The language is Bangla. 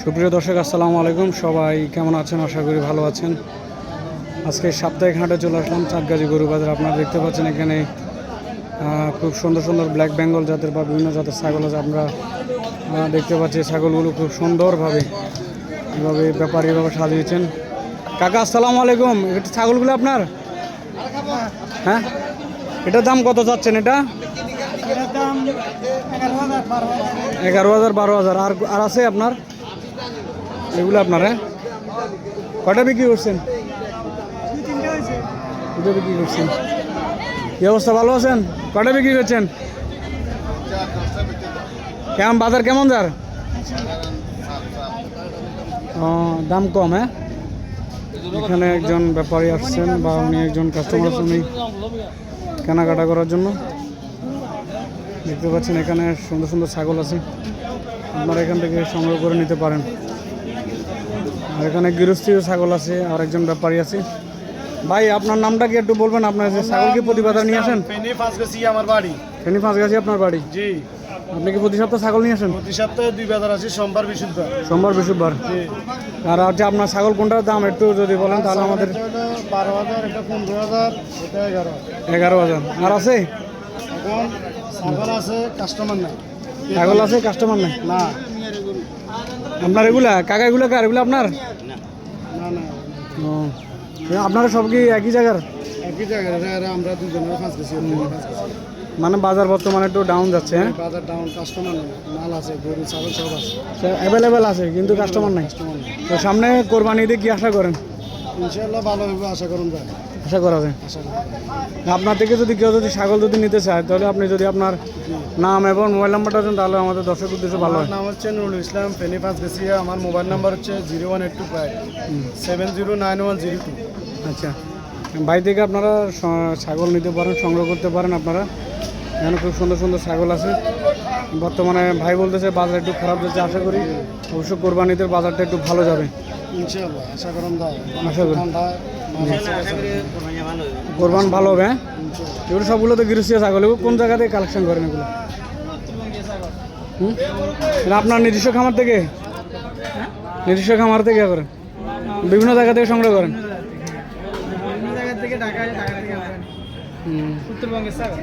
সুপ্রিয় দর্শক আসসালামু আলাইকুম, সবাই কেমন আছেন? আশা করি ভালো আছেন। আজকে সাপ্তাহিক হাটে চলে আসলাম চাঁদগাজী গরু বাজার। আপনারা দেখতে পাচ্ছেন এখানে খুব সুন্দর সুন্দর ব্ল্যাক বেঙ্গল জাতের বা বিভিন্ন জাতের ছাগল আছে। আমরা দেখতে পাচ্ছি ছাগলগুলো খুব সুন্দরভাবে এভাবে ব্যাপারীভাবে সাজিয়েছেন। কাকা আসসালামু আলাইকুম, এটা ছাগলগুলো আপনার? হ্যাঁ, এটার দাম কত চাচ্ছেন? এটা 11,000 12,000। আর আছে আপনার এগুলো আপনার? হ্যাঁ, কটা বিক্রি করছেন? দুটো বিক্রি করছেন। কি অবস্থা, ভালো আছেন? কটা বিক্রি করছেন? কেমন বাজার, কেমন যার? দাম কম। হ্যাঁ, এখানে একজন ব্যাপারী আসছেন বা উনি একজন কাস্টমার আছেন উনি কেনাকাটা করার জন্য। দেখতে পাচ্ছেন এখানে সুন্দর সুন্দর ছাগল আছে, আপনারা এখান থেকে সংগ্রহ করে নিতে পারেন। আর এখানে গৃহস্থীয় ছাগল আছে, আর একজন ব্যাপারী আছে। ভাই, আপনার নামটা কি একটু বলবেন? আপনার যে ছাগল কি প্রতি বাজার নিয়ে আসেন? ফেনী পাঁচগাছি আমার বাড়ি। ফেনী পাঁচগাছি আপনার বাড়ি? জি। আপনি কি প্রতি সপ্তাহে ছাগল নিয়ে আসেন? প্রতি সপ্তাহে 2 বাজার আছে, সোমবার বৃহস্পতিবার। সোমবার বৃহস্পতিবার। আর হচ্ছে আপনার ছাগল কোনটার দাম একটু যদি বলেন তাহলে আমাদের। 12,000, এটা 15,000, এটা 11,000। 11,000। আর আছে? এখন ছাগল আছে, কাস্টমার নাই। ছাগল আছে, কাস্টমার নাই? না। আপনার এগুলা কাকা, এগুলো কার? এগুলো আপনার? না না, আপনারা সব কি একই জায়গার? একই জায়গায়। আমরা দুজনে পাঁচগাছি। মানে বাজার বর্তমানে একটু ডাউন যাচ্ছে। হ্যাঁ, বাজার ডাউন, কাস্টমার নেই। মাল আছে, গরু ছাগল সব আছে, অ্যাভেলেবেল আছে, কিন্তু কাস্টমার নাই। তো সামনে কোরবানি ঈদে কি আশা করেন? ইনশাআল্লাহ ভালো হবে, আশা করুন যায়। আশা করা যায়। আপনার থেকে যদি কেউ যদি ছাগল যদি নিতে চায় তাহলে আপনি যদি আপনার নাম এবং মোবাইল নাম্বারটা দেন তাহলে আমাদের দর্শক উদ্দেশ্যে ভালো হয়। আমার নাম হচ্ছে নুরুল ইসলাম, ফেনী পাঁচগাছি। আমার মোবাইল নাম্বার হচ্ছে 01825 709102। আচ্ছা, ভাই থেকে আপনারা ছাগল নিতে পারেন, সংগ্রহ করতে পারেন। আপনারা এখানে খুব সুন্দর সুন্দর ছাগল আছে। বর্তমানে ভাই বলতেছে বাজার একটু খারাপ যাচ্ছে, আশা করি অবশ্য কোরবানিদের বাজারটা একটু ভালো যাবে ইনশাআল্লাহ, আশা করুন যায়। আশা করি কোরবান ভালো হবে। হ্যাঁ, এগুলো সবগুলো তো গৃহস্থীয় ছাগল। এগুলো কোন জায়গা থেকে কালেকশন করেন এগুলো? এটা আপনার নিজস্ব খামার থেকে? নিজস্ব খামার থেকে করেন? বিভিন্ন জায়গা থেকে সংগ্রহ করেন? উত্তরবঙ্গের ছাগল।